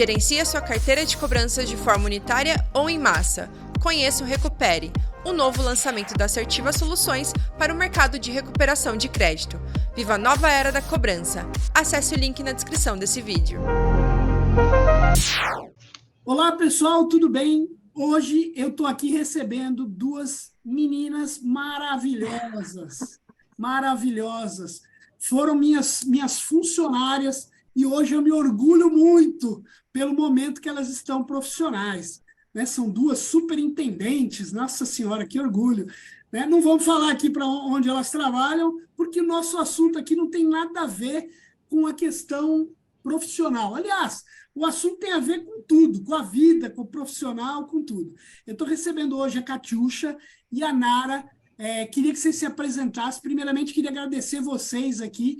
Gerencie a sua carteira de cobranças de forma unitária ou em massa. Conheça o Recupere, o novo lançamento da Assertiva Soluções para o mercado de recuperação de crédito. Viva a nova era da cobrança. Acesse o link na descrição desse vídeo. Olá, pessoal, tudo bem? Hoje eu estou aqui recebendo duas meninas maravilhosas. Foram minhas funcionárias e hoje eu me orgulho muito pelo momento que elas estão profissionais, né? São duas superintendentes, nossa senhora, que orgulho, né? Não vamos falar aqui para onde elas trabalham, porque o nosso assunto aqui não tem nada a ver com a questão profissional. Aliás, o assunto tem a ver com tudo, com a vida, com o profissional, com tudo. Eu estou recebendo hoje a Catiuxa e a Nara. Queria que vocês se apresentassem. Primeiramente, queria agradecer vocês aqui.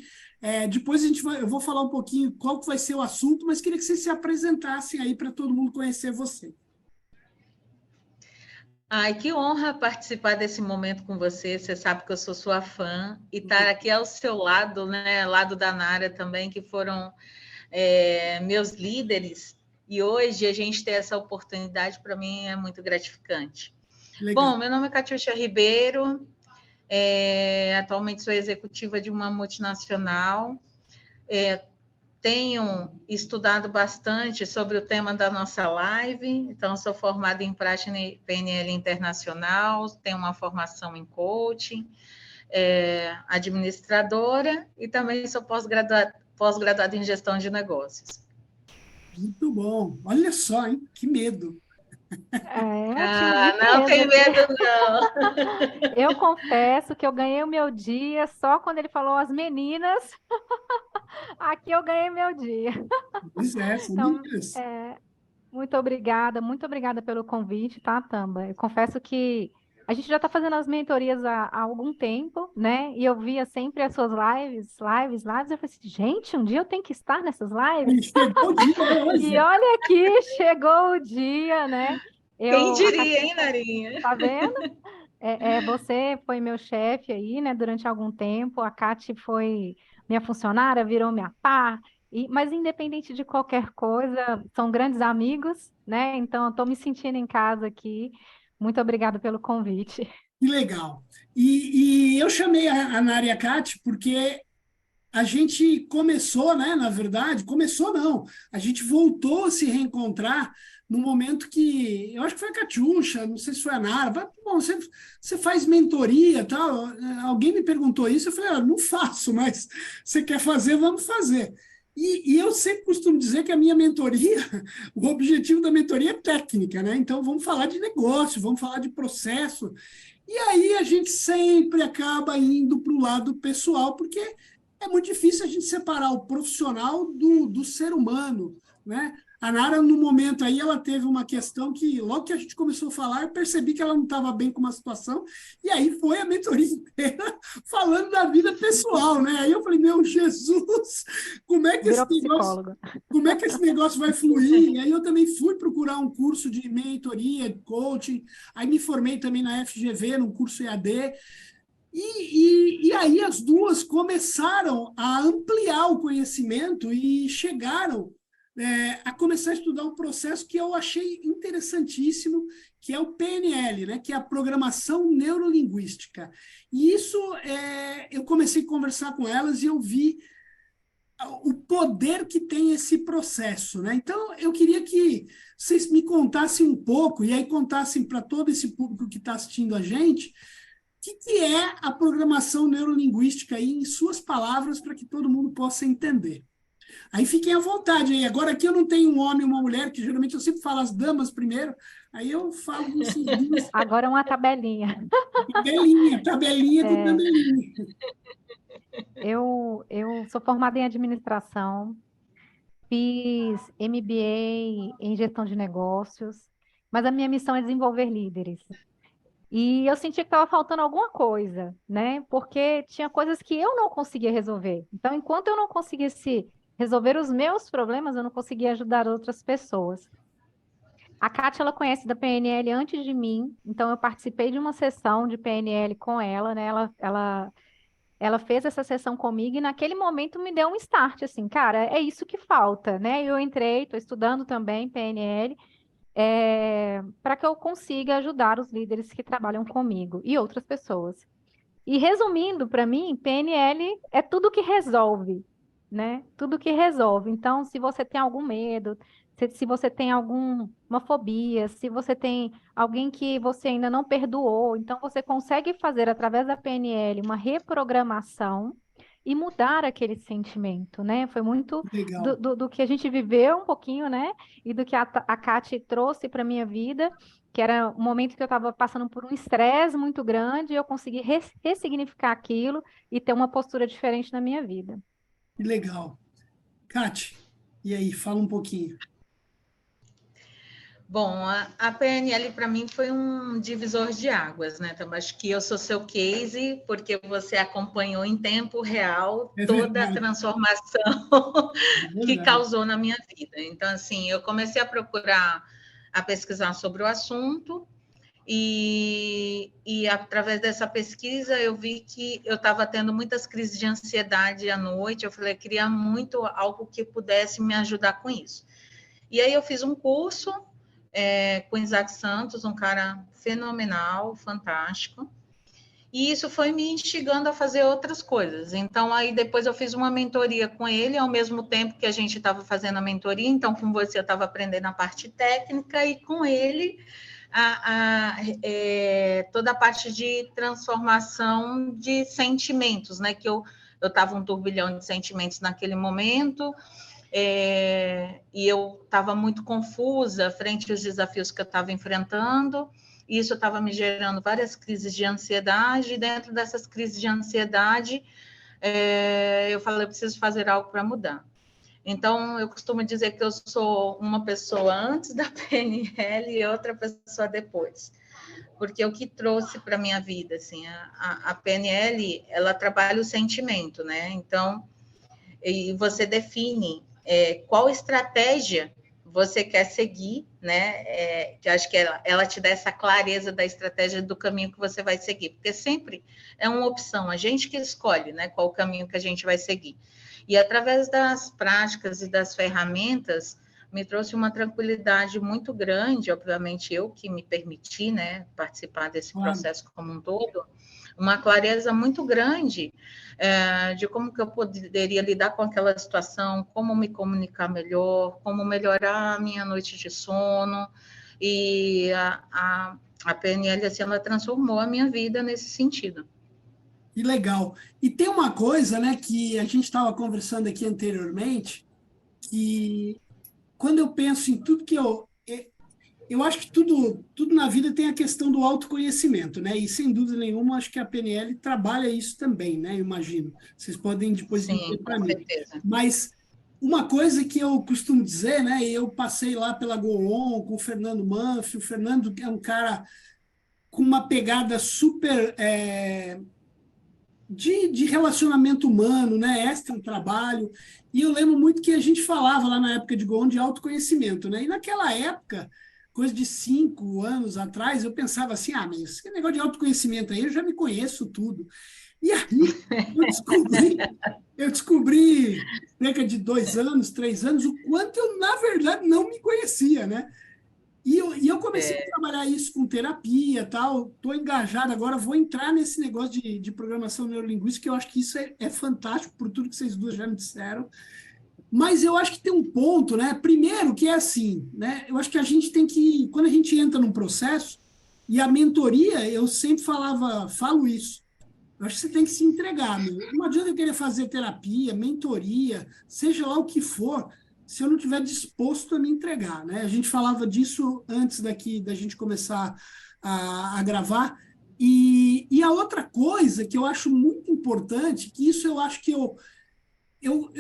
Depois eu vou falar um pouquinho qual que vai ser o assunto, mas queria que vocês se apresentassem aí para todo mundo conhecer você. Ai, que honra participar desse momento com você. Você sabe que eu sou sua fã e estar aqui ao seu lado, né? Ao lado da Nara também, que foram meus líderes. E hoje a gente ter essa oportunidade, para mim, é muito gratificante. Legal. Bom, meu nome é Catiuxa Ribeiro, atualmente sou executiva de uma multinacional, tenho estudado bastante sobre o tema da nossa live, então sou formada em prática PNL internacional, tenho uma formação em coaching, administradora e também sou pós-graduada em gestão de negócios. Muito bom. Olha só, hein? Que medo. Não tem medo, não. Eu confesso que eu ganhei o meu dia só quando ele falou as meninas. Aqui eu ganhei meu dia. Pois são Então, meninas. muito obrigada pelo convite, tá, Tamba? Eu confesso que a gente já está fazendo as mentorias há algum tempo, né? E eu via sempre as suas lives. Eu falei assim, gente, um dia eu tenho que estar nessas lives. Chegou o dia hoje. E olha aqui, chegou o dia, né? Quem diria, hein, Narinha? Tá vendo? Você foi meu chefe aí, né, durante algum tempo. A Cati foi minha funcionária, virou minha par. Mas independente de qualquer coisa, são grandes amigos, né? Então, eu estou me sentindo em casa aqui. Muito obrigada pelo convite. Que legal. E eu chamei a Nara e a Cati porque a gente começou, né? Na verdade, começou não. A gente voltou a se reencontrar no momento que, eu acho que foi a Catiuxa, não sei se foi a Nara. Bom, você faz mentoria e tal. Alguém me perguntou isso, eu falei, não faço, mas você quer fazer, vamos fazer. E eu sempre costumo dizer que a minha mentoria, o objetivo da mentoria é técnica, né? Então, vamos falar de negócio, vamos falar de processo. E aí a gente sempre acaba indo para o lado pessoal, porque é muito difícil a gente separar o profissional do ser humano, né? A Nara, no momento aí, ela teve uma questão que, logo que a gente começou a falar, eu percebi que ela não estava bem com uma situação, e aí foi a mentoria inteira falando da vida pessoal, né? Aí eu falei, meu Jesus, como é que esse negócio vai fluir? E aí eu também fui procurar um curso de mentoria, de coaching, aí me formei também na FGV, num curso EAD, e aí as duas começaram a ampliar o conhecimento e chegaram a começar a estudar um processo que eu achei interessantíssimo, que é o PNL, né? Que é a Programação Neurolinguística. E isso, eu comecei a conversar com elas e eu vi o poder que tem esse processo, né? Então, eu queria que vocês me contassem um pouco, e aí contassem para todo esse público que está assistindo a gente, o que é a programação neurolinguística aí, em suas palavras, para que todo mundo possa entender. Aí fiquem à vontade. Aí. Agora aqui eu não tenho um homem e uma mulher, que geralmente eu sempre falo as damas primeiro, aí eu falo isso. Agora uma tabelinha. Tabelinha com tabelinha. Eu sou formada em administração, fiz MBA em gestão de negócios, mas a minha missão é desenvolver líderes. E eu senti que estava faltando alguma coisa, né? Porque tinha coisas que eu não conseguia resolver. Então, enquanto eu não conseguisse resolver os meus problemas, eu não conseguia ajudar outras pessoas. A Kátia, ela conhece da PNL antes de mim, então eu participei de uma sessão de PNL com ela, né? Ela ela fez essa sessão comigo e naquele momento me deu um start, assim, cara, é isso que falta, né? Eu entrei, estou estudando também PNL, para que eu consiga ajudar os líderes que trabalham comigo e outras pessoas. E resumindo, para mim, PNL é tudo que resolve, né? Tudo que resolve. Então, se você tem algum medo, se você tem alguma fobia, se você tem alguém que você ainda não perdoou, então você consegue fazer através da PNL uma reprogramação e mudar aquele sentimento, né? Foi muito Legal. do que a gente viveu um pouquinho, né? E do que a Kati trouxe para minha vida, que era um momento que eu estava passando por um estresse muito grande, e eu consegui ressignificar aquilo e ter uma postura diferente na minha vida. Que legal. Kati, e aí, fala um pouquinho. Bom, a PNL para mim foi um divisor de águas, né? Então, acho que eu sou seu case, porque você acompanhou em tempo real É toda a verdade, transformação é que verdade. causou na minha vida. Então, assim, eu comecei a procurar, a pesquisar sobre o assunto, e através dessa pesquisa eu vi que eu estava tendo muitas crises de ansiedade à noite. Eu falei, eu queria muito algo que pudesse me ajudar com isso. E aí eu fiz um curso com Isaac Santos, um cara fenomenal, fantástico. E isso foi me instigando a fazer outras coisas. Então, aí depois eu fiz uma mentoria com ele, ao mesmo tempo que a gente estava fazendo a mentoria. Então, com você, eu estava aprendendo a parte técnica, e com ele, toda a parte de transformação de sentimentos, né? Que eu estava um turbilhão de sentimentos naquele momento. E eu estava muito confusa frente aos desafios que eu estava enfrentando, e isso estava me gerando várias crises de ansiedade, e dentro dessas crises de ansiedade, eu falei, eu preciso fazer algo para mudar. Então, eu costumo dizer que eu sou uma pessoa antes da PNL e outra pessoa depois, porque o que trouxe para a minha vida, assim, a PNL, ela trabalha o sentimento, né? Então, e você define qual estratégia você quer seguir, né? Que acho que ela te dá essa clareza da estratégia do caminho que você vai seguir, porque sempre é uma opção, a gente que escolhe, né? Qual o caminho que a gente vai seguir. E através das práticas e das ferramentas, me trouxe uma tranquilidade muito grande, obviamente eu que me permiti, né, participar desse Claro. processo como um todo, uma clareza muito grande de como que eu poderia lidar com aquela situação, como me comunicar melhor, como melhorar a minha noite de sono, e a PNL, assim, ela transformou a minha vida nesse sentido. Que legal. E tem uma coisa, né, que a gente estava conversando aqui anteriormente, que quando eu penso em tudo que eu acho que tudo na vida tem a questão do autoconhecimento, né? E sem dúvida nenhuma, acho que a PNL trabalha isso também, né? Eu imagino. Vocês podem depois Sim, dizer para com mim. certeza. Mas uma coisa que eu costumo dizer, né? Eu passei lá pela Go-On com o Fernando Manfio. O Fernando é um cara com uma pegada super de relacionamento humano, né? Extra trabalho. E eu lembro muito que a gente falava lá na época de Go-On de autoconhecimento, né? E naquela época, coisa de 5 anos atrás, eu pensava assim, mas esse negócio de autoconhecimento aí, eu já me conheço tudo. E aí eu descobri cerca de 2 anos, 3 anos, o quanto eu, na verdade, não me conhecia, né? E eu comecei a trabalhar isso com terapia, tal. Estou engajado agora, vou entrar nesse negócio de programação neurolinguística, que eu acho que isso é fantástico, por tudo que vocês duas já me disseram. Mas eu acho que tem um ponto, né? Primeiro, que é assim, né? Eu acho que a gente tem que, quando a gente entra num processo, e a mentoria, eu sempre falo isso. Eu acho que você tem que se entregar, meu. Não adianta eu querer fazer terapia, mentoria, seja lá o que for, se eu não estiver disposto a me entregar, né? A gente falava disso antes da gente começar a gravar. E a outra coisa que eu acho muito importante, que isso eu acho que eu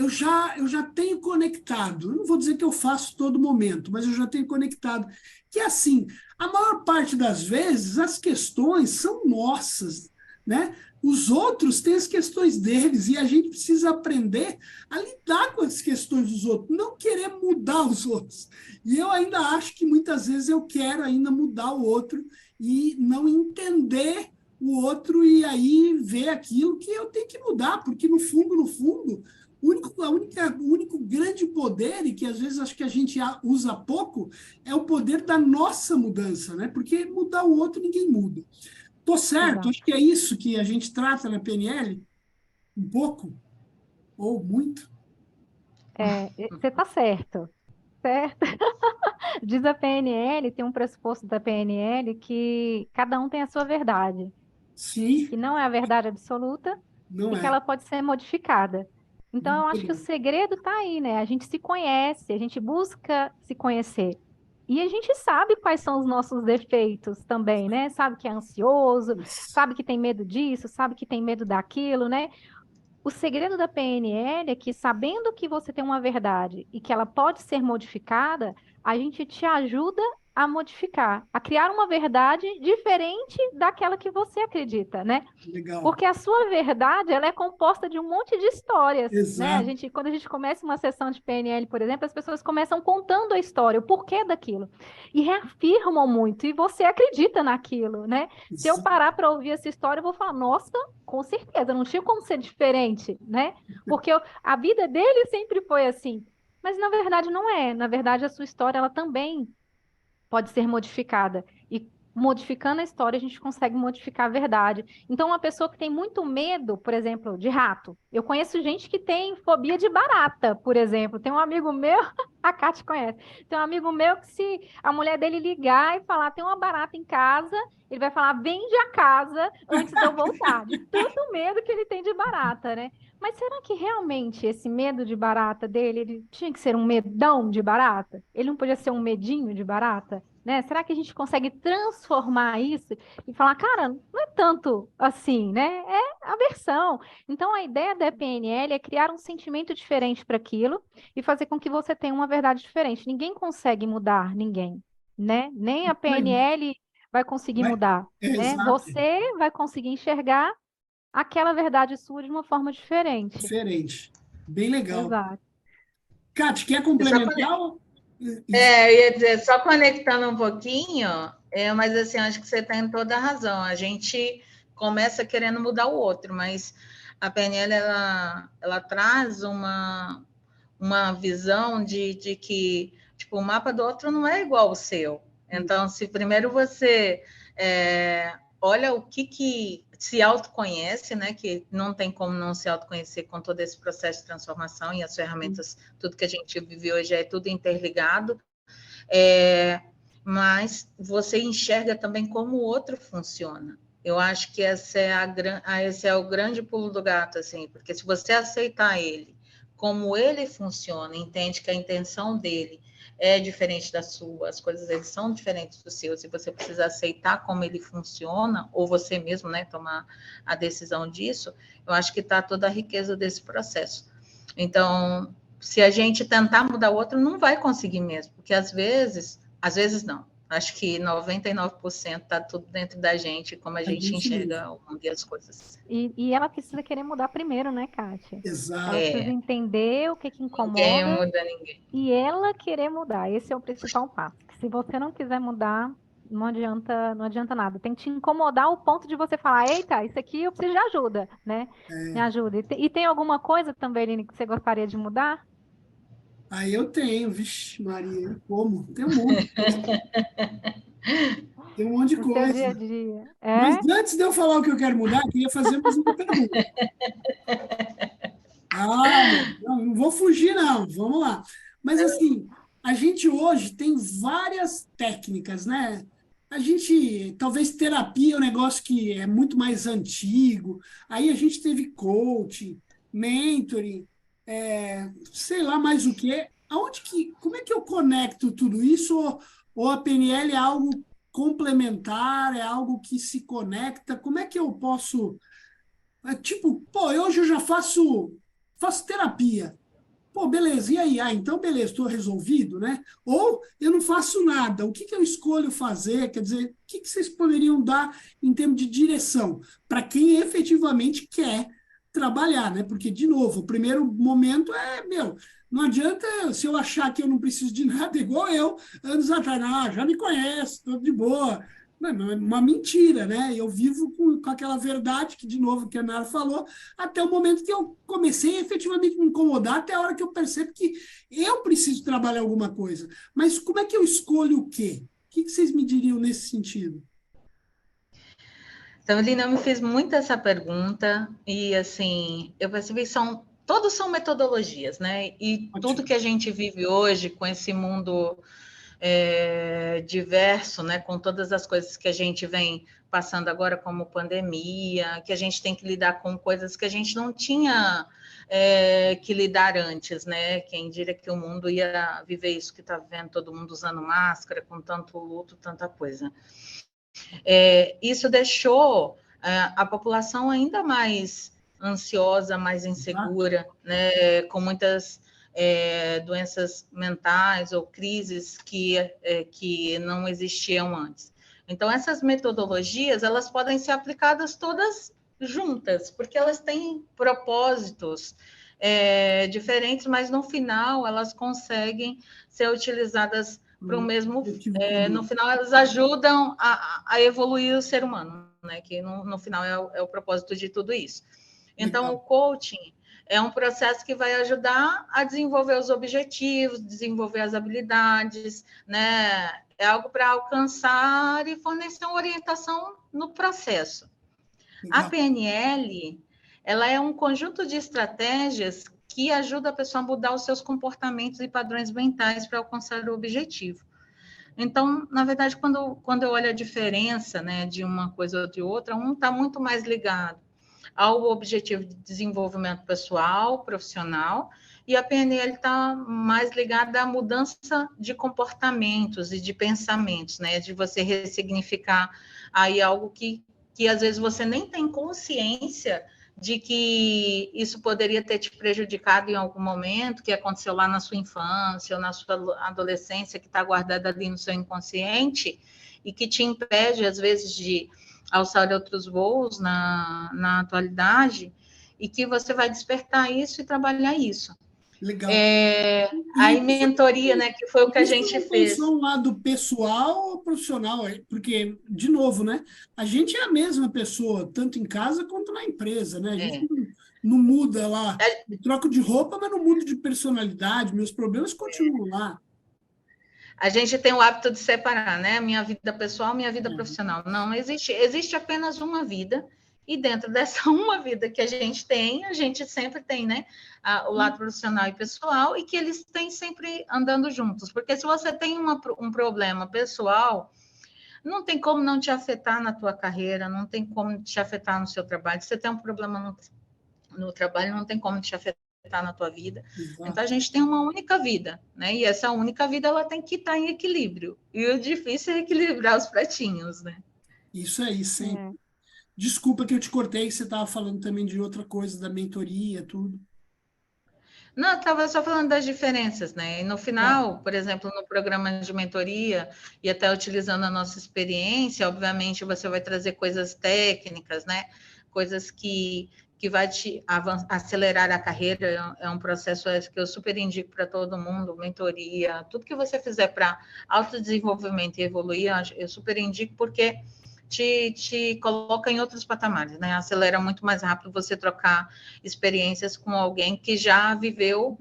já tenho conectado. Eu não vou dizer que eu faço todo momento, mas eu já tenho conectado. Que assim, a maior parte das vezes as questões são nossas, né? Os outros têm as questões deles e a gente precisa aprender a lidar com as questões dos outros, não querer mudar os outros. E eu ainda acho que muitas vezes eu quero ainda mudar o outro e não entender o outro e aí ver aquilo que eu tenho que mudar, porque no fundo, o único grande poder, e que às vezes acho que a gente usa pouco, é o poder da nossa mudança, né? Porque mudar o outro ninguém muda. Tô certo? Exato. Acho que é isso que a gente trata na PNL, um pouco ou muito. Você está certo, certo? Diz a PNL, tem um pressuposto da PNL que cada um tem a sua verdade, Sim, que não é a verdade absoluta não e que é. ela pode ser modificada. Então, eu Muito acho que o bom. segredo está aí, né? A gente se conhece, a gente busca se conhecer. E a gente sabe quais são os nossos defeitos também, né? Sabe que é ansioso, Isso. sabe que tem medo disso, sabe que tem medo daquilo, né? O segredo da PNL é que, sabendo que você tem uma verdade e que ela pode ser modificada, a gente te ajuda a modificar, a criar uma verdade diferente daquela que você acredita, né? Legal. Porque a sua verdade, ela é composta de um monte de histórias, né? Exato. Quando a gente começa uma sessão de PNL, por exemplo, as pessoas começam contando a história, o porquê daquilo, e reafirmam muito, e você acredita naquilo, né? Se eu Exato. parar para ouvir essa história, eu vou falar, nossa, com certeza, não tinha como ser diferente, né? Porque a vida dele sempre foi assim. Mas na verdade não é. Na verdade, a sua história, ela também pode ser modificada. E modificando a história, a gente consegue modificar a verdade. Então, uma pessoa que tem muito medo, por exemplo, de rato. Eu conheço gente que tem fobia de barata, por exemplo. Tem um amigo meu, a Kate conhece. Tem um amigo meu que, se a mulher dele ligar e falar, tem uma barata em casa, ele vai falar, vende a casa antes de eu voltar. De tanto medo que ele tem de barata, né? Mas será que realmente esse medo de barata dele, ele tinha que ser um medão de barata? Ele não podia ser um medinho de barata? Né? Será que a gente consegue transformar isso e falar, cara, não é tanto assim, né? É aversão. Então, a ideia da PNL é criar um sentimento diferente para aquilo e fazer com que você tenha uma verdade diferente. Ninguém consegue mudar ninguém, né? Nem a PNL vai conseguir Vai. mudar, né? Exato. Você vai conseguir enxergar aquela verdade sua de uma forma diferente. Diferente. Bem legal. Exato. Kate, quer E só complementar? eu ia dizer, só conectando um pouquinho, mas assim, acho que você tem toda a razão. A gente começa querendo mudar o outro, mas a PNL ela traz uma visão de que tipo, o mapa do outro não é igual ao seu. Então, se primeiro você olha o que se autoconhece, né? Que não tem como não se autoconhecer com todo esse processo de transformação e as ferramentas, tudo que a gente vive hoje é tudo interligado. Mas você enxerga também como o outro funciona. Eu acho que esse é o grande pulo do gato, assim, porque se você aceitar ele, como ele funciona, entende que a intenção dele é diferente da sua, as coisas dele são diferentes dos seus, e você precisa aceitar como ele funciona, ou você mesmo, né, tomar a decisão disso, eu acho que está toda a riqueza desse processo. Então, se a gente tentar mudar o outro, não vai conseguir mesmo, porque às vezes não. Acho que 99% está tudo dentro da gente, como a gente enxerga o mundo e as coisas. E ela precisa querer mudar primeiro, né, Kátia? Ela Exato. precisa entender o que Ninguém incomoda muda ninguém. e ela querer mudar. Esse é o principal passo. Se você não quiser mudar, não adianta nada. Tem que te incomodar ao ponto de você falar, eita, isso aqui eu preciso de ajuda, né? Me ajuda. E tem alguma coisa também, Aline, que você gostaria de mudar? Aí eu tenho, vixe, Maria, como? Tem um monte de coisa. Tem um monte de No seu dia a coisa. dia. Mas antes de eu falar o que eu quero mudar, eu queria fazer mais uma pergunta. Não vou fugir, não. Vamos lá. Mas, assim, a gente hoje tem várias técnicas, né? A gente, talvez terapia é um negócio que é muito mais antigo. Aí a gente teve coaching, mentoring, sei lá mais o quê. Como é que eu conecto tudo isso? Ou a PNL é algo complementar, é algo que se conecta? Como é que eu posso... tipo, pô, hoje eu já faço terapia. Pô, beleza, e aí? Então, beleza, estou resolvido, né? Ou eu não faço nada. O que eu escolho fazer? Quer dizer, o que vocês poderiam dar em termos de direção para quem efetivamente quer trabalhar, né? Porque, de novo, o primeiro momento não adianta se eu achar que eu não preciso de nada, igual eu, anos atrás, não, já me conhece, estou de boa, Não é uma mentira, né? Eu vivo com aquela verdade que, de novo, que a Nara falou, até o momento que eu comecei a efetivamente me incomodar, até a hora que eu percebo que eu preciso trabalhar alguma coisa. Mas como é que eu escolho o quê? O que vocês me diriam nesse sentido? Então, Lina, me fez muito essa pergunta e, assim, eu percebi que todos são metodologias, né? E tudo Ótimo. que a gente vive hoje com esse mundo diverso, né? Com todas as coisas que a gente vem passando agora, como pandemia, que a gente tem que lidar com coisas que a gente não tinha que lidar antes, né? Quem diria que o mundo ia viver isso que está vivendo, todo mundo usando máscara, com tanto luto, tanta coisa. Isso deixou a população ainda mais ansiosa, mais Exato. insegura, né, com muitas doenças mentais ou crises que não existiam antes. Então, essas metodologias, elas podem ser aplicadas todas juntas, porque elas têm propósitos diferentes, mas no final elas conseguem ser utilizadas para o Um mesmo. objetivo No comum. final, elas ajudam a evoluir o ser humano, né? Que no final é o propósito de tudo isso. Então, o Legal. coaching é um processo que vai ajudar a desenvolver os objetivos, desenvolver as habilidades, né? É algo para alcançar e fornecer uma orientação no processo. A Legal. PNL, ela é um conjunto de estratégias que ajuda a pessoa a mudar os seus comportamentos e padrões mentais para alcançar o objetivo. Então, na verdade, quando eu olho a diferença, né, de uma coisa ou de outra, um está muito mais ligado ao objetivo de desenvolvimento pessoal, profissional, e a PNL está mais ligada à mudança de comportamentos e de pensamentos, né, de você ressignificar aí algo que às vezes você nem tem consciência de que isso poderia ter te prejudicado em algum momento, que aconteceu lá na sua infância ou na sua adolescência, que está guardada ali no seu inconsciente e que te impede, às vezes, de alçar outros voos na atualidade, e que você vai despertar isso e trabalhar isso. Legal. A E mentoria, né, que foi o que a isso gente não tem só fez. um lado pessoal ou profissional, porque, de novo, né? A gente é a mesma pessoa, tanto em casa quanto na empresa, né? A gente É, não muda lá. Eu troco de roupa, mas não mudo de personalidade. Meus problemas continuam lá. a gente tem o hábito de separar, né? Minha vida pessoal, minha vida É, profissional. Não existe apenas uma vida, e dentro dessa uma vida que a gente sempre tem, né? O lado profissional e pessoal, e que eles têm sempre andando juntos. Porque se você tem um problema pessoal, não tem como não te afetar na tua carreira, não tem como te afetar no seu trabalho. Se você tem um problema no trabalho, não tem como te afetar na tua vida. Então, a exato. gente tem uma única vida, né? E essa única vida, ela tem que estar em equilíbrio. E o difícil é equilibrar os pratinhos, né? Isso aí, sempre. É. Desculpa que eu te cortei, você estava falando também de outra coisa, da mentoria, tudo. Não, eu estava só falando das diferenças, né? E no Tá. final, por exemplo, no programa de mentoria, e até utilizando a nossa experiência, obviamente você vai trazer coisas técnicas, né? Coisas que vai te acelerar a carreira, é um processo que eu super indico para todo mundo, mentoria, tudo que você fizer para autodesenvolvimento e evoluir, eu super indico, porque te coloca em outros patamares, né? Acelera muito mais rápido você trocar experiências com alguém que já viveu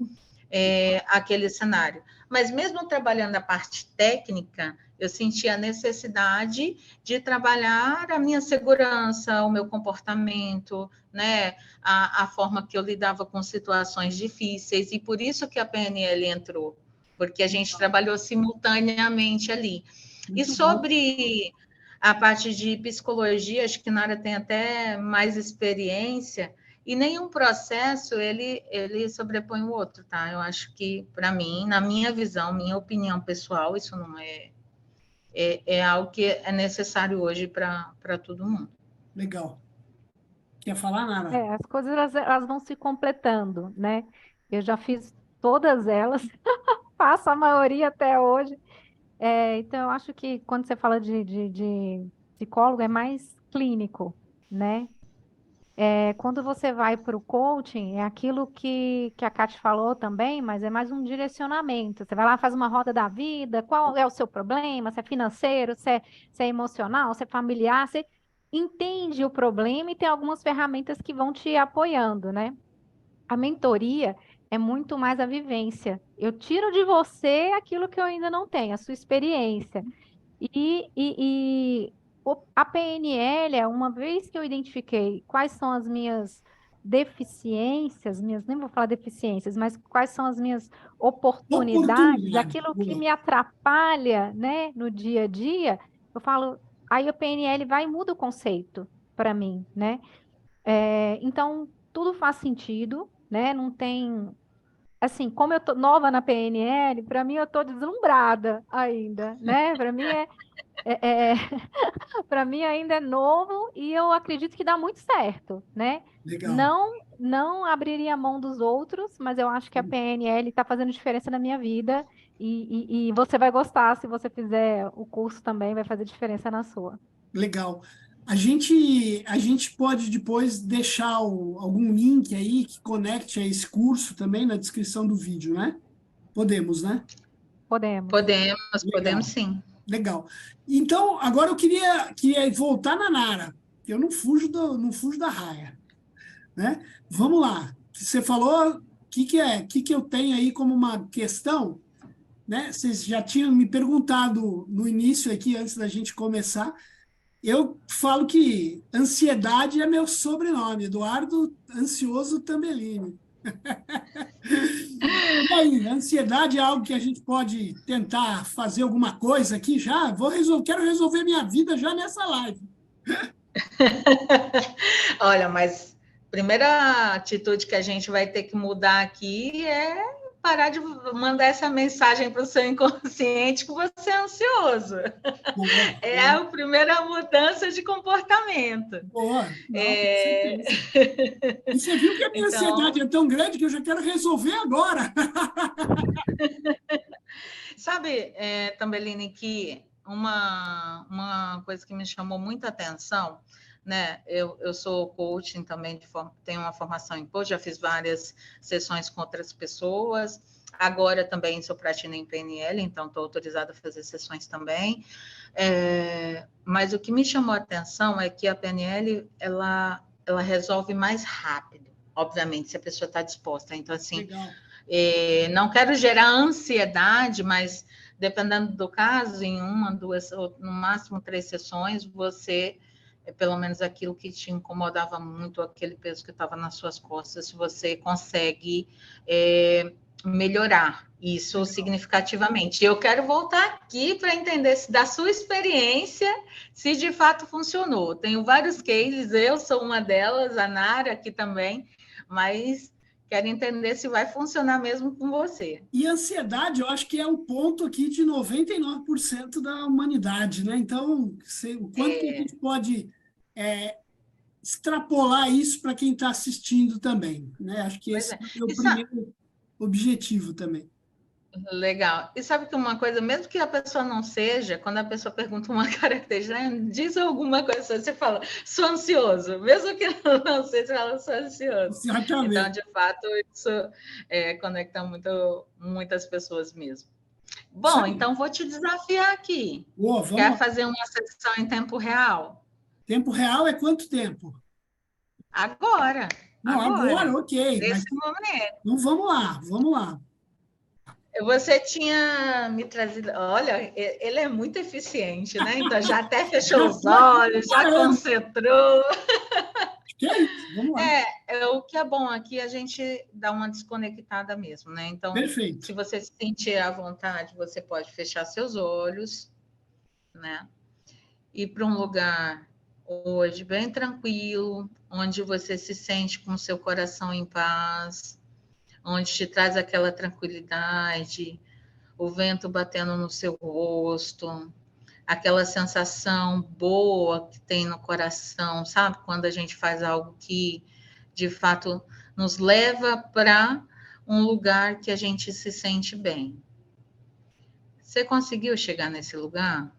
aquele cenário. Mas mesmo trabalhando a parte técnica, eu senti a necessidade de trabalhar a minha segurança, o meu comportamento, né? A forma que eu lidava com situações difíceis, e por isso que a PNL entrou, porque a gente trabalhou simultaneamente ali. E Muito bom. sobre a parte de psicologia, acho que Nara tem até mais experiência, e nenhum processo ele sobrepõe o outro, tá? Eu acho que, para mim, na minha visão, minha opinião pessoal, isso não é algo que é necessário hoje para todo mundo. Legal. Quer falar, Nara? As coisas elas vão se completando, né? Eu já fiz todas elas, faço a maioria até hoje. Então, eu acho que quando você fala de psicólogo, é mais clínico, né? Quando você vai para o coaching, é aquilo que a Kate falou também, mas é mais um direcionamento. Você vai lá, faz uma roda da vida, qual é o seu problema, se é financeiro, se é emocional, se é familiar, você entende o problema e tem algumas ferramentas que vão te apoiando, né? A mentoria é muito mais a vivência. Eu tiro de você aquilo que eu ainda não tenho, a sua experiência. A PNL, uma vez que eu identifiquei quais são as minhas deficiências, nem vou falar deficiências, mas quais são as minhas oportunidades, Oportunidade. aquilo que Boa. me atrapalha, né, no dia a dia, eu falo, aí a PNL vai e muda o conceito para mim, né? Então, tudo faz sentido, né? Não tem. Assim, como eu tô nova na PNL, para mim eu tô deslumbrada ainda, né? Para mim é, para mim ainda é novo e eu acredito que dá muito certo, né? Legal. Não abriria mão dos outros, mas eu acho que a PNL está fazendo diferença na minha vida e você vai gostar se você fizer o curso também, vai fazer diferença na sua. Legal. A gente pode depois deixar algum link aí que conecte a esse curso também na descrição do vídeo, né? Podemos, né? Podemos. Podemos Legal, sim. legal. Então, agora eu queria voltar na Nara. Eu não fujo da raia, né? Vamos lá. Você falou o que eu tenho aí como uma questão, né? Vocês já tinham me perguntado no início aqui, antes da gente começar. Eu falo que ansiedade é meu sobrenome, Eduardo Ansioso Tambellini. E aí, ansiedade é algo que a gente pode tentar fazer alguma coisa aqui já? Quero resolver minha vida já nessa live. Olha, mas a primeira atitude que a gente vai ter que mudar aqui é parar de mandar essa mensagem para o seu inconsciente que você é ansioso. Boa, É boa, a primeira mudança de comportamento. boa. Não, com É... certeza. E você viu que a minha Então, ansiedade é tão grande que eu já quero resolver agora. sabe, Tambelini, que uma coisa que me chamou muita atenção, né? Eu sou coaching também, tenho uma formação em coaching, já fiz várias sessões com outras pessoas, agora também sou praticante em PNL, então estou autorizada a fazer sessões também. Mas o que me chamou a atenção é que a PNL, ela resolve mais rápido, obviamente, se a pessoa está disposta. Então, assim, Legal. não quero gerar ansiedade, mas dependendo do caso, em uma, duas, ou no máximo 3 sessões, você, pelo menos aquilo que te incomodava muito, aquele peso que estava nas suas costas, você consegue melhorar isso significativamente. Eu quero voltar aqui para entender se da sua experiência, se de fato funcionou. Tenho vários cases, eu sou uma delas, a Nara aqui também, mas quero entender se vai funcionar mesmo com você. E ansiedade, eu acho que é o ponto aqui de 99% da humanidade, né? Então, o quanto que a gente pode é, extrapolar isso para quem está assistindo também, né? Acho que Pois esse é. é o primeiro objetivo também. Legal. E sabe que uma coisa, mesmo que a pessoa não seja, quando a pessoa pergunta uma característica, diz alguma coisa, você fala, sou ansioso. Mesmo que não seja, você fala, sou ansioso. Então, Exatamente. de fato, isso conecta muitas pessoas mesmo. Isso Bom, aí. então vou te desafiar aqui. Boa, vamos Quer lá. fazer uma sessão em tempo real? Tempo real é quanto tempo? Agora. Não, agora, ok. Mas Nesse momento. então vamos lá, vamos lá. Você tinha me trazido. Olha, ele é muito eficiente, né? Então já até fechou Já os estou aqui olhos, já preparando. concentrou. Que é isso, vamos lá. O que é bom aqui a gente dá uma desconectada mesmo, né? Então, Perfeito. se você se sentir à vontade, você pode fechar seus olhos, né? Ir para um lugar hoje bem tranquilo, onde você se sente com o seu coração em paz, onde te traz aquela tranquilidade, o vento batendo no seu rosto, aquela sensação boa que tem no coração, sabe? Quando a gente faz algo que, de fato, nos leva para um lugar que a gente se sente bem. Você conseguiu chegar nesse lugar?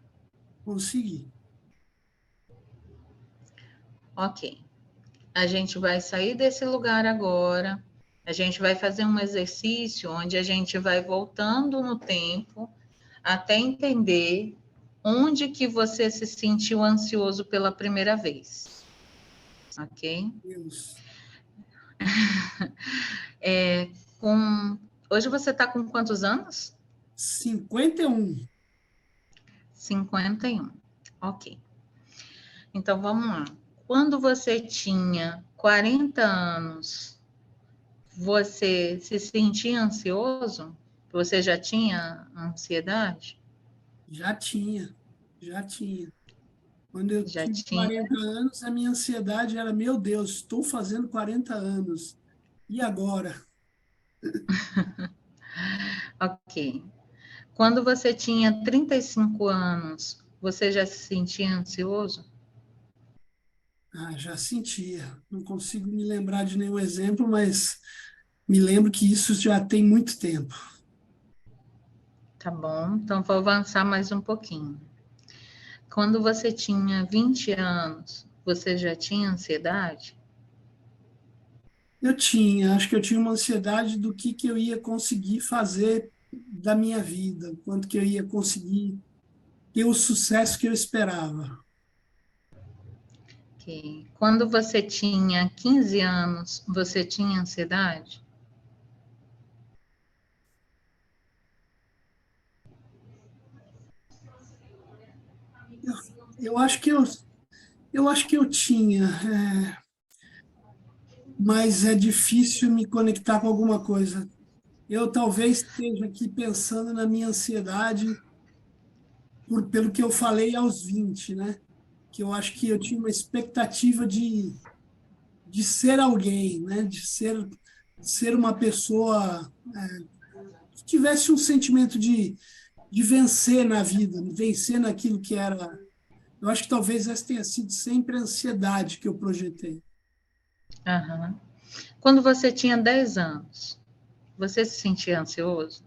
Consegui. Ok. a gente vai sair desse lugar agora, a gente vai fazer um exercício onde a gente vai voltando no tempo até entender onde que você se sentiu ansioso pela primeira vez, ok? Deus. Hoje você está com quantos anos? 51. 51. Ok. Então, vamos lá. Quando você tinha 40 anos, você se sentia ansioso? Você já tinha ansiedade? Já tinha, já tinha. Quando eu Já tive tinha. 40 anos, a minha ansiedade era, meu Deus, estou fazendo 40 anos. E agora? Ok. Quando você tinha 35 anos, você já se sentia ansioso? Ah, já sentia. Não consigo me lembrar de nenhum exemplo, mas me lembro que isso já tem muito tempo. Tá bom, então vou avançar mais um pouquinho. Quando você tinha 20 anos, você já tinha ansiedade? Eu tinha, acho que eu tinha uma ansiedade do que eu ia conseguir fazer da minha vida, quanto que eu ia conseguir ter o sucesso que eu esperava. Ok. Quando você tinha 15 anos, você tinha ansiedade? Eu, eu acho que eu tinha, mas é difícil me conectar com alguma coisa. Eu talvez esteja aqui pensando na minha ansiedade pelo que eu falei aos 20, né? Que eu acho que eu tinha uma expectativa de ser alguém, né? De ser uma pessoa que tivesse um sentimento de vencer na vida, vencer naquilo que era. Eu acho que talvez essa tenha sido sempre a ansiedade que eu projetei. Aham. Quando você tinha 10 anos, você se sentia ansioso?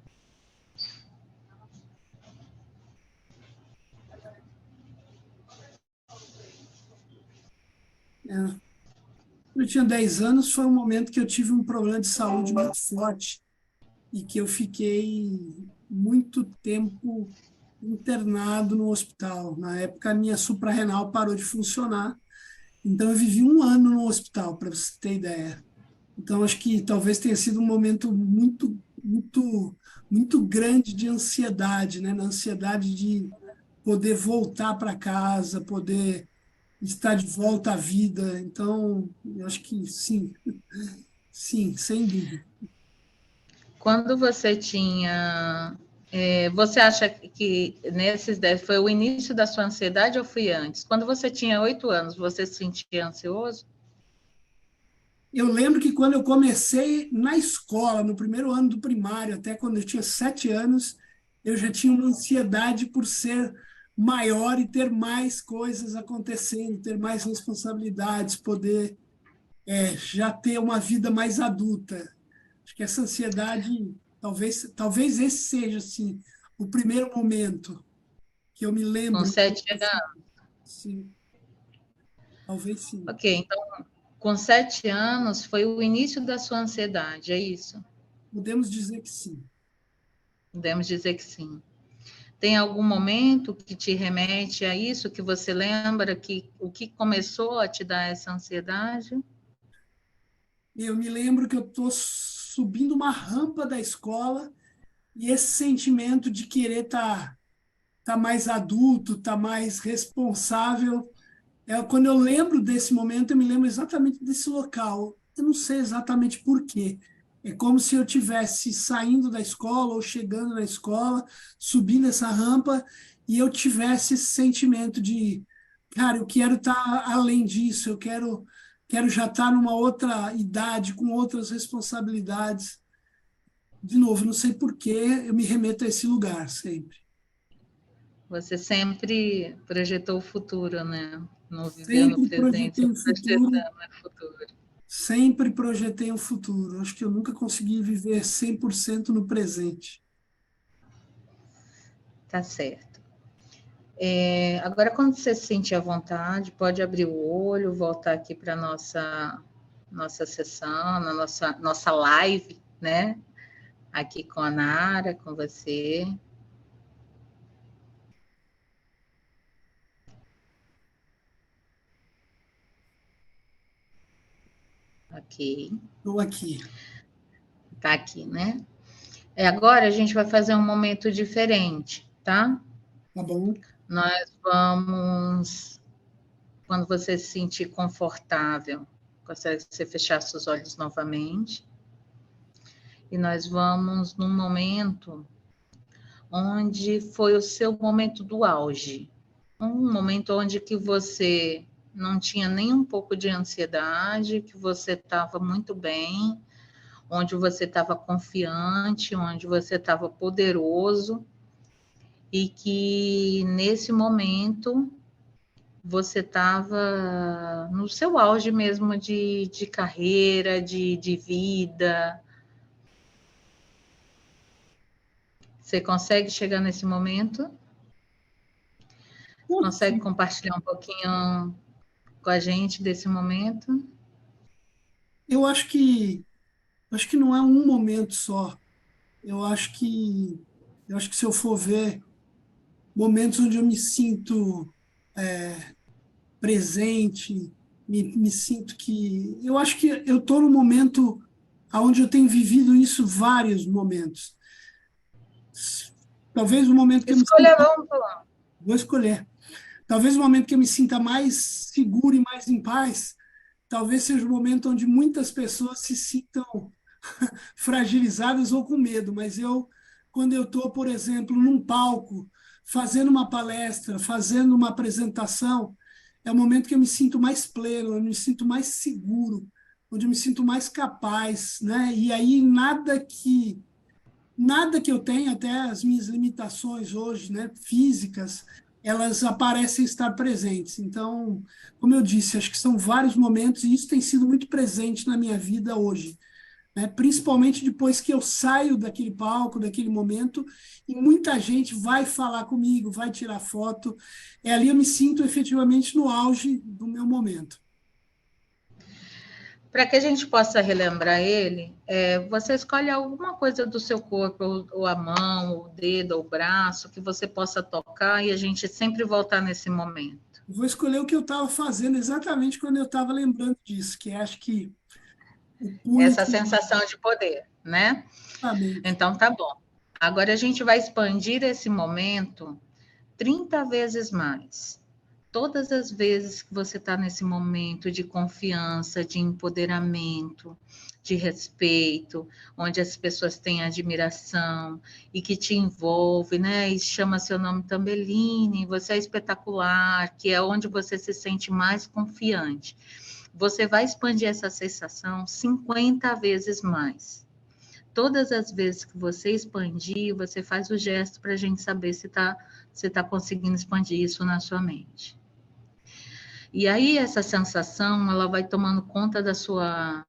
É. Eu tinha 10 anos, foi um momento que eu tive um problema de saúde muito forte e que eu fiquei muito tempo internado no hospital. Na época, a minha suprarrenal parou de funcionar, então eu vivi um ano no hospital, para você ter ideia. Então, acho que talvez tenha sido um momento muito, muito, muito grande de ansiedade, né? Na ansiedade de poder voltar para casa, poder estar de volta à vida. Então, eu acho que sim, sim, sem dúvida. Quando você tinha. Você acha que nesses 10 foi o início da sua ansiedade ou foi antes? Quando você tinha 8 anos, você se sentia ansioso? Eu lembro que quando eu comecei na escola, no primeiro ano do primário, até quando eu tinha 7 anos, eu já tinha uma ansiedade por ser maior e ter mais coisas acontecendo, ter mais responsabilidades, poder já ter uma vida mais adulta. Acho que essa ansiedade, talvez esse seja assim, o primeiro momento que eu me Com lembro. 7 anos. Sim, talvez sim. Ok, então com 7 anos foi o início da sua ansiedade, é isso? Podemos dizer que sim. Podemos dizer que sim. Tem algum momento que te remete a isso, que você lembra que o que começou a te dar essa ansiedade? Eu me lembro que eu estou subindo uma rampa da escola e esse sentimento de querer tá mais adulto, tá mais responsável. Quando eu lembro desse momento, eu me lembro exatamente desse local. Eu não sei exatamente por quê. É como se eu tivesse saindo da escola ou chegando na escola, subindo essa rampa e eu tivesse esse sentimento de, cara, eu quero estar além disso, eu quero já estar numa outra idade, com outras responsabilidades. De novo, não sei por que eu me remeto a esse lugar sempre. Você sempre projetou o futuro, né? Não viveu no Sempre presente, projetei só um futuro, projetando o futuro. sempre projetei um futuro. Acho que eu nunca consegui viver 100% no presente. Tá certo. Agora, quando você se sentir à vontade, pode abrir o olho, voltar aqui para a nossa sessão, na nossa live, né? Aqui com a Nara, com você. Ok. Estou aqui. Tá aqui, né? Agora a gente vai fazer um momento diferente, tá? Tá bom? Nós vamos, quando você se sentir confortável, gostaria que você fechasse os olhos novamente. E nós vamos num momento onde foi o seu momento do auge. Um momento onde que você não tinha nem um pouco de ansiedade, que você estava muito bem, onde você estava confiante, onde você estava poderoso, e que nesse momento você estava no seu auge mesmo de carreira, de vida. Você consegue chegar nesse momento? Você consegue compartilhar um pouquinho com a gente desse momento? Eu acho que não é um momento só. Eu acho que se eu for ver momentos onde eu me sinto presente, me sinto que eu acho que eu estou no momento onde eu tenho vivido isso vários momentos. Talvez o momento que eu me Escolha sinta, não, vou escolher. Talvez o momento que eu me sinta mais seguro e mais em paz, talvez seja o momento onde muitas pessoas se sintam fragilizadas ou com medo, mas quando eu estou, por exemplo, num palco, fazendo uma palestra, fazendo uma apresentação, é o momento que eu me sinto mais pleno, eu me sinto mais seguro, onde eu me sinto mais capaz, né? E aí nada que eu tenha, até as minhas limitações hoje, né, físicas, elas aparecem estar presentes. Então, como eu disse, acho que são vários momentos e isso tem sido muito presente na minha vida hoje, né? Principalmente depois que eu saio daquele palco, daquele momento, e muita gente vai falar comigo, vai tirar foto. Ali eu me sinto efetivamente no auge do meu momento. para que a gente possa relembrar ele, você escolhe alguma coisa do seu corpo, ou a mão, o dedo, ou o braço, que você possa tocar e a gente sempre voltar nesse momento. Vou escolher o que eu estava fazendo exatamente quando eu estava lembrando disso, que acho que o punho Essa que... sensação de poder, né? Exatamente. Então tá bom. Agora a gente vai expandir esse momento 30 vezes mais. Todas as vezes que você está nesse momento de confiança, de empoderamento, de respeito, onde as pessoas têm admiração e que te envolve, né? E chama seu nome Tambeline, você é espetacular, que é onde você se sente mais confiante. Você vai expandir essa sensação 50 vezes mais. Todas as vezes que você expandir, você faz o gesto para a gente saber se você tá conseguindo expandir isso na sua mente. E aí essa sensação, ela vai tomando conta da sua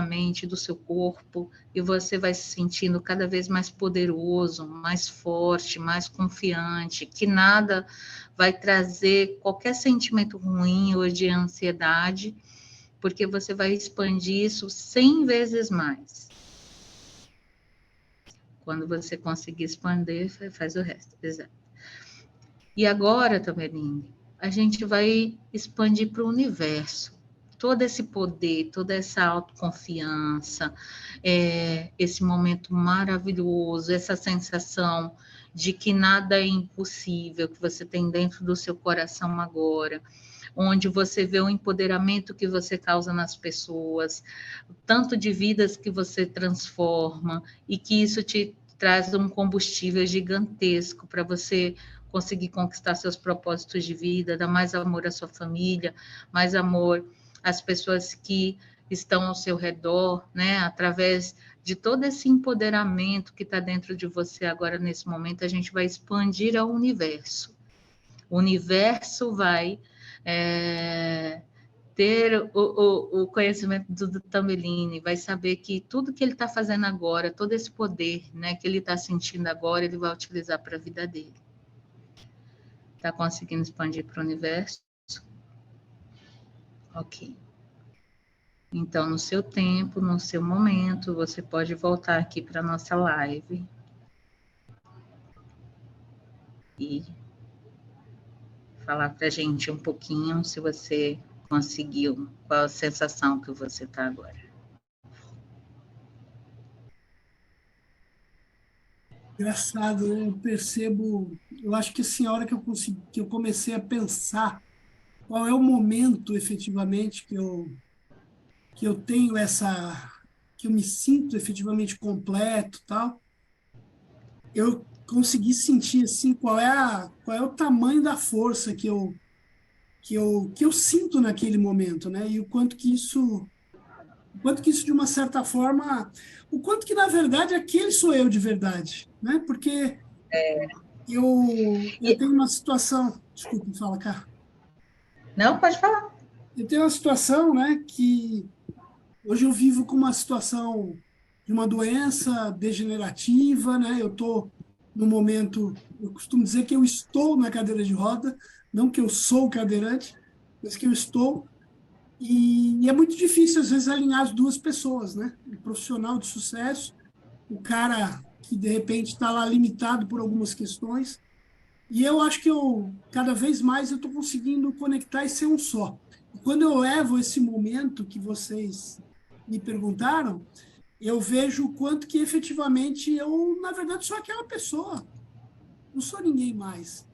mente, do seu corpo, e você vai se sentindo cada vez mais poderoso, mais forte, mais confiante, que nada vai trazer qualquer sentimento ruim ou de ansiedade, porque você vai expandir isso 100 vezes mais. Quando você conseguir expandir, faz o resto. Exato. E agora, Tamerine, a gente vai expandir para o universo. Todo esse poder, toda essa autoconfiança, esse momento maravilhoso, essa sensação de que nada é impossível, que você tem dentro do seu coração agora, onde você vê o empoderamento que você causa nas pessoas, o tanto de vidas que você transforma, e que isso te traz um combustível gigantesco para você conseguir conquistar seus propósitos de vida, dar mais amor à sua família, mais amor às pessoas que estão ao seu redor, né? Através de todo esse empoderamento que está dentro de você agora, nesse momento, a gente vai expandir ao universo. O universo vai ter o conhecimento do Tambeline, vai saber que tudo que ele está fazendo agora, todo esse poder, né, que ele está sentindo agora, ele vai utilizar para a vida dele. Está conseguindo expandir para o universo? Ok. Então, no seu tempo, no seu momento, você pode voltar aqui para a nossa live e falar para a gente um pouquinho, se você conseguiu, qual a sensação que você está agora. Engraçado, né? Eu percebo, eu acho que assim, a hora que que eu comecei a pensar qual é o momento efetivamente que eu tenho que eu me sinto efetivamente completo, tal, eu consegui sentir assim qual é o tamanho da força que eu sinto naquele momento, né? E o quanto que isso de uma certa forma, o quanto que na verdade aquele sou eu de verdade, né? Porque eu E, tenho uma situação, desculpa, fala, cá. não, pode falar. Eu tenho uma situação, né, que hoje eu vivo com uma situação de uma doença degenerativa, né? Eu estou no momento, eu costumo dizer que eu estou na cadeira de roda, não que eu sou cadeirante, mas que eu estou. E é muito difícil, às vezes, alinhar as duas pessoas, né? O profissional de sucesso, o cara que, de repente, está lá limitado por algumas questões. E eu acho que cada vez mais, eu estou conseguindo conectar e ser um só. E quando eu levo esse momento que vocês me perguntaram, eu vejo o quanto que efetivamente eu, na verdade, sou aquela pessoa, não sou ninguém mais.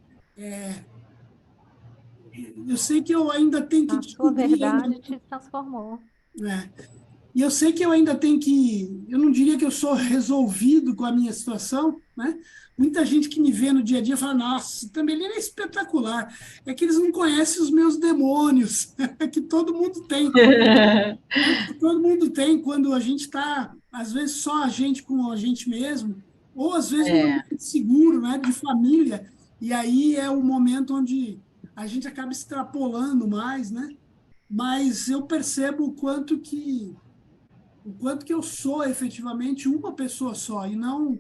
Eu sei que eu ainda tenho que A sua descobrir ainda, verdade te transformou. né? E eu sei que eu ainda tenho que, eu não diria que eu sou resolvido com a minha situação, né? Muita gente que me vê no dia a dia fala, nossa, também ele é espetacular. É que eles não conhecem os meus demônios, que todo mundo tem. Todo mundo tem quando a gente está, às vezes, só a gente com a gente mesmo, ou às vezes num É, ambiente seguro, né, de família, e aí é o momento onde a gente acaba extrapolando mais, né? Mas eu percebo o quanto que eu sou efetivamente uma pessoa só, e não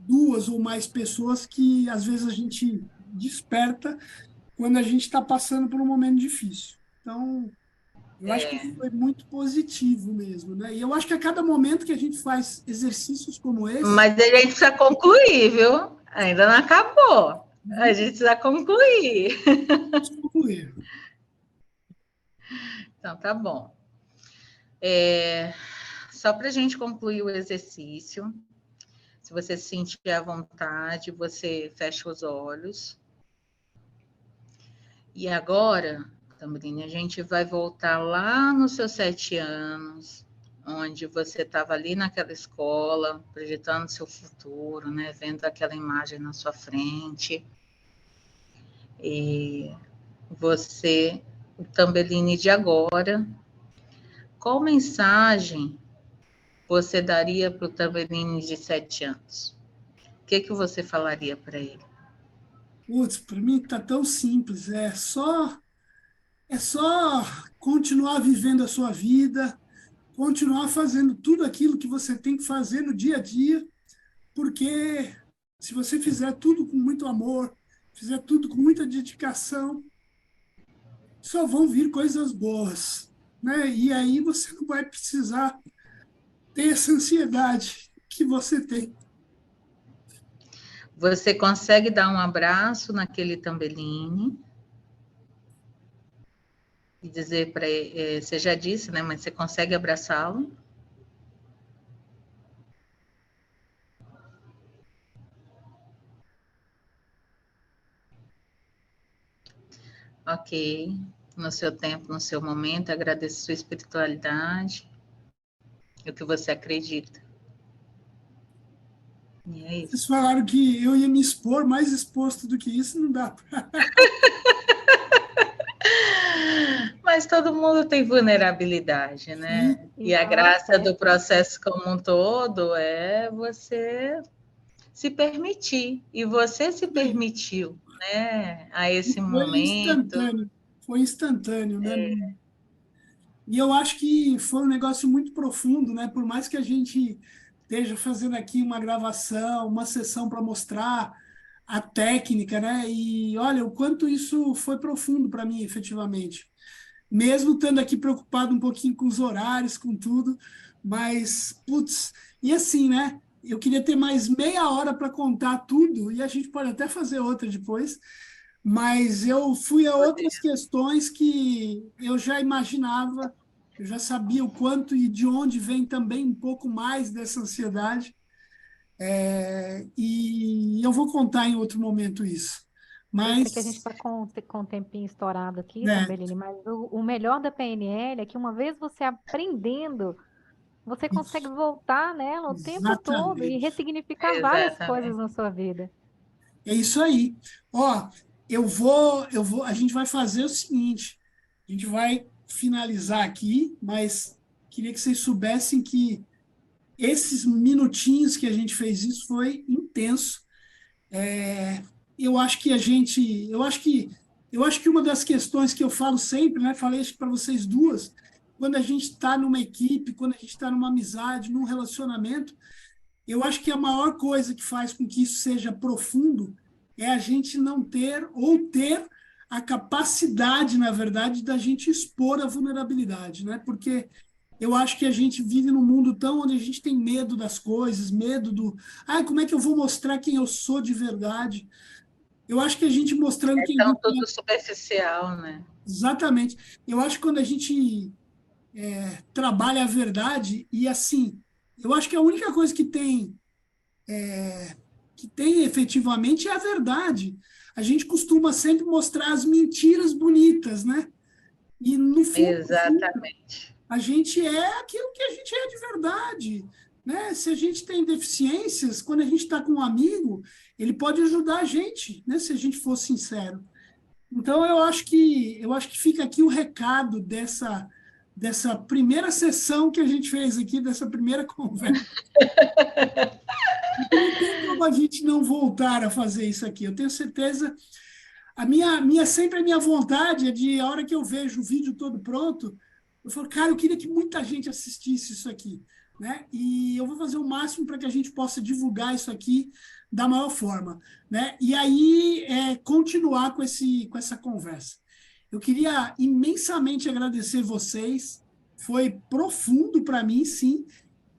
duas ou mais pessoas que às vezes a gente desperta quando a gente está passando por um momento difícil. Então, eu acho que foi muito positivo mesmo, né? E eu acho que a cada momento que a gente faz exercícios como esse, mas a gente precisa concluir, viu? Ainda não acabou. A gente precisa concluir. concluir. Então, tá bom. Só para a gente concluir o exercício, se você se sentir à vontade, você fecha os olhos. E agora, Tambrine, a gente vai voltar lá nos seus 7 anos, onde você estava ali naquela escola, projetando seu futuro, né? Vendo aquela imagem na sua frente. E você, o Tambeline de agora, qual mensagem você daria para o Tambeline de 7 anos? O que você falaria para ele? Putz, para mim tá tão simples, é só continuar vivendo a sua vida, continuar fazendo tudo aquilo que você tem que fazer no dia a dia, porque se você fizer tudo com muito amor, fizer tudo com muita dedicação, só vão vir coisas boas, né? E aí você não vai precisar ter essa ansiedade que você tem. Você consegue dar um abraço naquele Tambeline e dizer para ele, você já disse, né? Mas você consegue abraçá-lo? Ok. No seu tempo, no seu momento, agradeço sua espiritualidade e o que você acredita. E é Vocês isso. falaram que eu ia me expor, mais exposto do que isso, não dá para. Mas todo mundo tem vulnerabilidade, né? Sim, E a Isso é o graça do certo. processo como um todo é você se permitir. E você se permitiu, né? A esse foi momento. instantâneo, foi instantâneo, né? E eu acho que foi um negócio muito profundo, né? Por mais que a gente esteja fazendo aqui uma gravação, uma sessão para mostrar a técnica, né? E olha, o quanto isso foi profundo para mim, efetivamente. Mesmo estando aqui preocupado um pouquinho com os horários, com tudo, mas, putz, e assim, né? Eu queria ter mais meia hora para contar tudo, e a gente pode até fazer outra depois, mas eu fui a outras questões que eu já imaginava, eu já sabia o quanto e de onde vem também um pouco mais dessa ansiedade, e eu vou contar em outro momento isso. Eu sei que a gente Mas, está com o tempinho estourado aqui, né, Tambelini, mas o melhor da PNL é que uma vez você aprendendo, você consegue isso, voltar nela o tempo todo e exatamente. ressignificar várias coisas Exatamente. na sua vida. É isso aí. Ó, a gente vai fazer o seguinte, a gente vai finalizar aqui, mas queria que vocês soubessem que esses minutinhos que a gente fez isso foi intenso. Eu acho que a gente, eu acho que uma das questões que eu falo sempre, né, falei isso para vocês duas, quando a gente está numa equipe, quando a gente está numa amizade, num relacionamento, eu acho que a maior coisa que faz com que isso seja profundo é a gente não ter ou ter a capacidade, na verdade, da gente expor a vulnerabilidade, né? Porque eu acho que a gente vive num mundo tão onde a gente tem medo das coisas, medo do, como é que eu vou mostrar quem eu sou de verdade? Eu acho que a gente mostrando quem a Então, gente tudo é, superficial, né? exatamente. Eu acho que quando a gente trabalha a verdade e assim, eu acho que a única coisa que tem efetivamente é a verdade. A gente costuma sempre mostrar as mentiras bonitas, né? E no fundo, Exatamente. a gente é aquilo que a gente é de verdade, né? Se a gente tem deficiências, quando a gente está com um amigo, ele pode ajudar a gente, né? Se a gente for sincero. Então eu acho que fica aqui o recado dessa primeira sessão que a gente fez aqui, dessa primeira conversa. Não tem como a gente não voltar a fazer isso aqui. Eu tenho certeza. Sempre a minha vontade é de, a hora que eu vejo o vídeo todo pronto, eu falo, cara, eu queria que muita gente assistisse isso aqui, né? E eu vou fazer o máximo para que a gente possa divulgar isso aqui da maior forma, né? E aí continuar com essa conversa. Eu queria imensamente agradecer vocês. Foi profundo para mim, sim.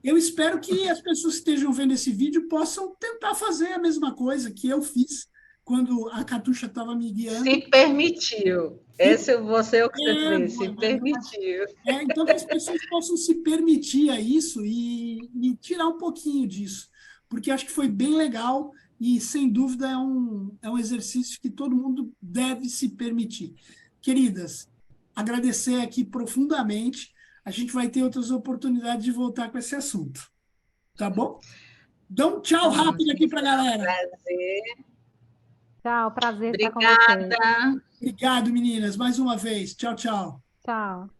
Eu espero que as pessoas que estejam vendo esse vídeo possam tentar fazer a mesma coisa que eu fiz quando a Catuxa estava me guiando. Se permitiu. Esse você é o que você fez, se Mas, permitiu. então que as pessoas possam se permitir a isso e tirar um pouquinho disso, porque acho que foi bem legal e, sem dúvida, é um exercício que todo mundo deve se permitir. Queridas, agradecer aqui profundamente. A gente vai ter outras oportunidades de voltar com esse assunto, tá bom? Dá um tchau rápido aqui para a galera. Prazer. Tchau, prazer estar com vocês. Obrigada. Obrigado, meninas, mais uma vez. Tchau, tchau. Tchau.